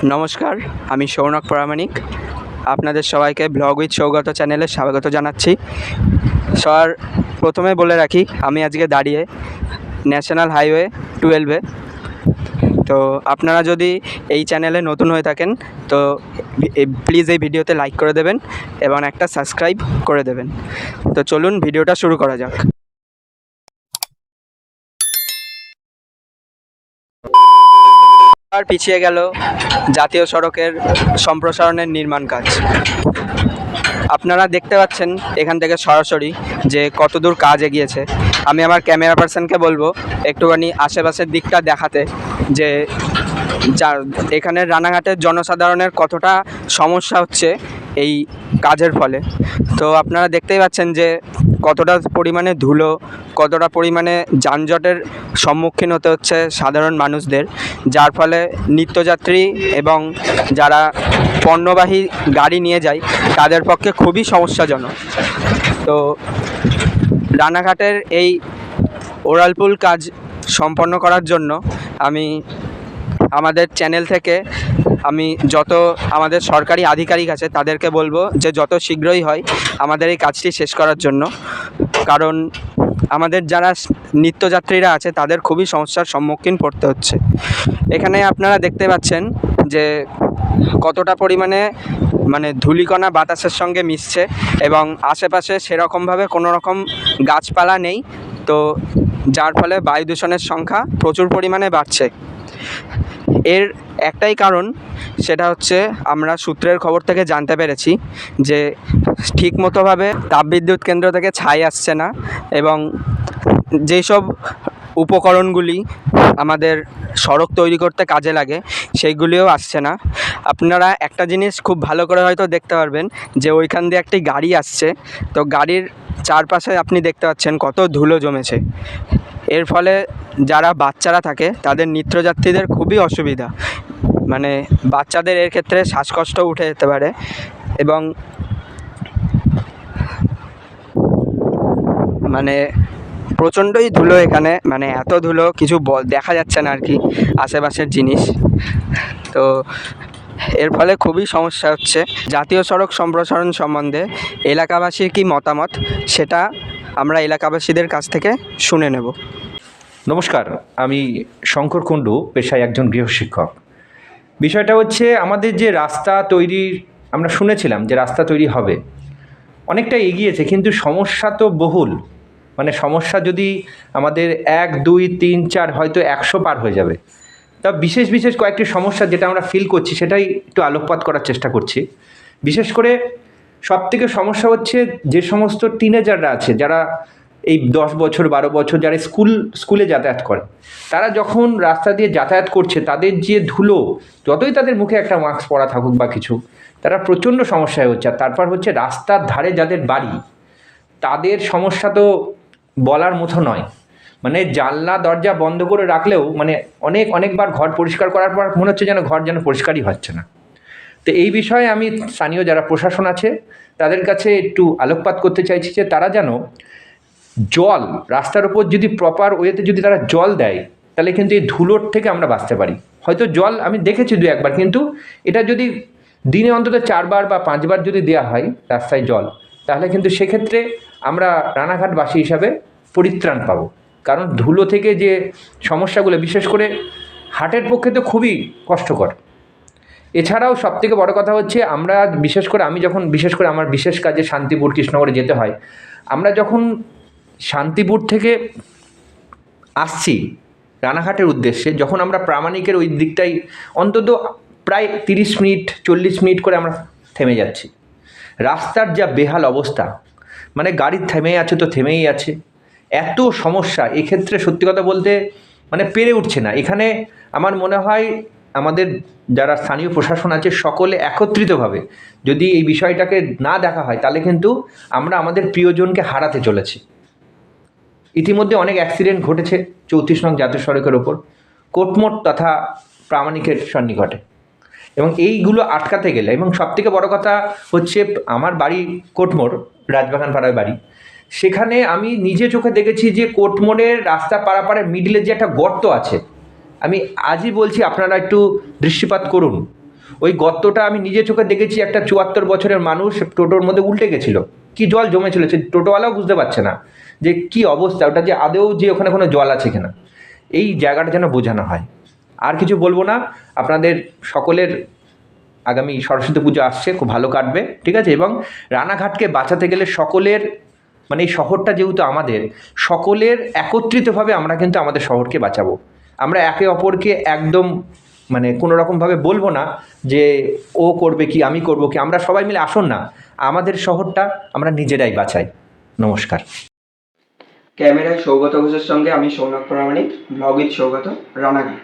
নমস্কার, আমি সৌনক প্রামাণিক। আপনাদের সবাইকে ব্লগ উইথ সৌগত চ্যানেলে স্বাগত জানাচ্ছি। সবার প্রথমে বলে রাখি, আমি আজকে দাঁড়িয়ে ন্যাশনাল হাইওয়ে 12-এ। তো আপনারা যদি এই চ্যানেলে নতুন হয়ে থাকেন তো প্লিজ এই ভিডিওতে লাইক করে দেবেন এবং একটা সাবস্ক্রাইব করে দেবেন। তো চলুন ভিডিওটা শুরু করা যাক। আর পিছিয়ে গেল জাতীয় সড়কের সম্প্রসারণের নির্মাণ কাজ। আপনারা দেখতে পাচ্ছেন এখান থেকে সরাসরি যে কতদূর কাজ এগিয়েছে। আমি আমার ক্যামেরা পার্সনকে বলবো একটুখানি আশেপাশের দিকটা দেখাতে, যে এখানের রানাঘাটের জনসাধারণের কতটা সমস্যা হচ্ছে এই কাজের ফলে। তো আপনারা দেখতেই পাচ্ছেন যে কতটা পরিমাণে ধুলো, কতটা পরিমাণে যানজটের সম্মুখীন হতে হচ্ছে সাধারণ মানুষদের, যার ফলে নিত্যযাত্রী এবং যারা পণ্যবাহী গাড়ি নিয়ে যায় তাদের পক্ষে খুবই সমস্যাজনক। তো রানাঘাটের এই ওরালপুল কাজ সম্পন্ন করার জন্য আমি আমাদের চ্যানেল থেকে যত আমাদের সরকারি আধিকারিক আছে তাদেরকে বলবো যে যত শীঘ্রই হয় আমাদের এই কাজটি শেষ করার জন্য, কারণ আমাদের যারা নিত্যযাত্রীরা আছে তাদের খুবই সমস্যার সম্মুখীন পড়তে হচ্ছে। এখানে আপনারা দেখতে পাচ্ছেন যে কতটা পরিমাণে ধূলিকণা বাতাসের সঙ্গে মিশছে এবং আশেপাশে সেরকমভাবে কোনো রকম গাছপালা নেই, তো যার ফলে বায়ু দূষণের সংখ্যা প্রচুর পরিমাণে বাড়ছে। এর একটাই কারণ, সেটা হচ্ছে আমরা সূত্রের খবর থেকে জানতে পেরেছি যে ঠিকমতোভাবে তাপবিদ্যুৎ কেন্দ্র থেকে ছাই আসছে না এবং যেই সব উপকরণগুলি আমাদের সড়ক তৈরি করতে কাজে লাগে সেইগুলিও আসছে না। আপনারা একটা জিনিস খুব ভালো করে হয়তো দেখতে পারবেন যে ওইখান দিয়ে একটি গাড়ি আসছে, তো গাড়ির চারপাশে আপনি দেখতে পাচ্ছেন কত ধুলো জমেছে। এর ফলে যারা বাচ্চারা থাকে তাদের নিত্যযাত্রীদের খুবই অসুবিধা, বাচ্চাদের এর ক্ষেত্রে শ্বাসকষ্ট উঠে যেতে পারে এবং প্রচণ্ডই ধুলো এখানে, এত ধুলো কিছু দেখা যাচ্ছে না আর কি আশেপাশের জিনিস। তো এর ফলে খুবই সমস্যা হচ্ছে। জাতীয় সড়ক সম্প্রসারণ সম্বন্ধে এলাকাবাসীর কী মতামত সেটা আমরা এলাকাবাসীদের কাছ থেকে শুনে নেব। নমস্কার, আমি শঙ্কর কুণ্ডু, পেশায় একজন গৃহশিক্ষক। বিষয়টা হচ্ছে আমাদের যে রাস্তা তৈরির, আমরা শুনেছিলাম যে রাস্তা তৈরি হবে, অনেকটা এগিয়েছে, কিন্তু সমস্যা তো বহুল। সমস্যা যদি আমাদের 1, 2, 3, 4 হয়তো 100 পার হয়ে যাবে। তা বিশেষ বিশেষ কয়েকটি সমস্যা যেটা আমরা ফিল করছি সেটাই একটু আলোকপাত করার চেষ্টা করছি। বিশেষ করে সবথেকে সমস্যা হচ্ছে যে সমস্ত টিনেজাররা আছে, যারা এই 10 বছর 12 বছর যারা স্কুলে যাতায়াত করে, তারা যখন রাস্তা দিয়ে যাতায়াত করছে তাদের যে ধুলো, যতই তাদের মুখে একটা মাস্ক পরা থাকুক বা কিছু, তারা প্রচণ্ড সমস্যায় হচ্ছে। আর তারপর হচ্ছে রাস্তার ধারে যাদের বাড়ি, তাদের সমস্যা তো বলার মতো নয়। জানলা দরজা বন্ধ করে রাখলেও অনেকবার ঘর পরিষ্কার করার পর মনে হচ্ছে যেন ঘর যেন পরিষ্কারই হচ্ছে না। তো এই বিষয়ে আমি স্থানীয় যারা প্রশাসন আছে তাদের কাছে একটু আলোকপাত করতে চাইছি যে তারা যেন জল রাস্তার উপর যদি প্রপার ওয়েতে যদি তারা জল দেয়, তাহলে কিন্তু এই ধুলোর থেকে আমরা বাঁচতে পারি। হয়তো জল আমি দেখেছি 2-1 বার, কিন্তু এটা যদি দিনে অন্তত 4 বার বা 5 বার যদি দেওয়া হয় রাস্তায় জল, তাহলে কিন্তু সেক্ষেত্রে আমরা রানাঘাটবাসী হিসাবে পরিত্রাণ পাবো। কারণ ধুলো থেকে যে সমস্যাগুলো, বিশেষ করে হার্টের পক্ষে তো খুবই কষ্টকর। এছাড়াও সবথেকে বড় কথা হচ্ছে আমরা বিশেষ করে আমার বিশেষ কাজে শান্তিপুর কৃষ্ণনগরে যেতে হয়। আমরা যখন শান্তিপুর থেকে আসছি রানাঘাটের উদ্দেশ্যে, যখন আমরা প্রামাণিকের ওই দিকটাই অন্তত প্রায় 30 মিনিট 40 মিনিট করে আমরা থেমে যাচ্ছি। রাস্তার যা বেহাল অবস্থা, গাড়ি থেমেই আছে তো থেমেই আছে, এত সমস্যা। এক্ষেত্রে সত্যি কথা বলতে পেরে উঠছে না। এখানে আমার মনে হয় আমাদের যারা স্থানীয় প্রশাসন আছে সকলে একত্রিতভাবে যদি এই বিষয়টাকে না দেখা হয়, তাহলে কিন্তু আমরা আমাদের প্রিয়জনকে হারাতে চলেছি। ইতিমধ্যে অনেক অ্যাক্সিডেন্ট ঘটেছে 34 নং জাতীয় সড়কের ওপর, কোটমোড় তথা প্রামাণিকের সন্নিকটে, এবং এইগুলো আটকাতে গেলে, এবং সবথেকে বড় কথা হচ্ছে আমার বাড়ি কোটমোড়, রাজবাগান পাড়ায় বাড়ি। সেখানে আমি নিজে চোখে দেখেছি যে কোটমোড়ের রাস্তা পারাপারের মিডলে যে একটা গর্ত আছে, আমি আজই বলছি আপনারা একটু দৃষ্টিপাত করুন। ওই গর্তটা আমি নিজে চোখে দেখেছি, একটা 74 বছরের মানুষ টোটোর মধ্যে উল্টে গেছিলো, কি জল জমেছিল, সে টোটোওয়ালাও বুঝতে পারছে না যে কি অবস্থা, ওটা যে আদৌ যে ওখানে কোনো জল আছে কিনা। এই জায়গাটা যেন বোঝানো হয়। আর কিছু বলবো না, আপনাদের সকলের আগামী সরস্বতী পুজো আসছে, খুব ভালো কাটবে, ঠিক আছে। এবং রানাঘাটকে বাঁচাতে গেলে সকলের, মানে এই শহরটা যেহেতু আমাদের সকলের, একত্রিতভাবে আমরা কিন্তু আমাদের শহরকে বাঁচাবো। আমরা একে অপরকে একদম মানে কোনো রকমভাবে বলবো না যে ও করবে কি আমি করব কি, আমরা সবাই মিলে আসুন না আমাদের শহরটা আমরা নিজেরাই বাঁচাই। নমস্কার। ক্যামেরায় সৌগত ঘোষের সঙ্গে আমি সৌনক প্রামাণিক, ব্লগ উইথ সৌগত, রানাঘাট।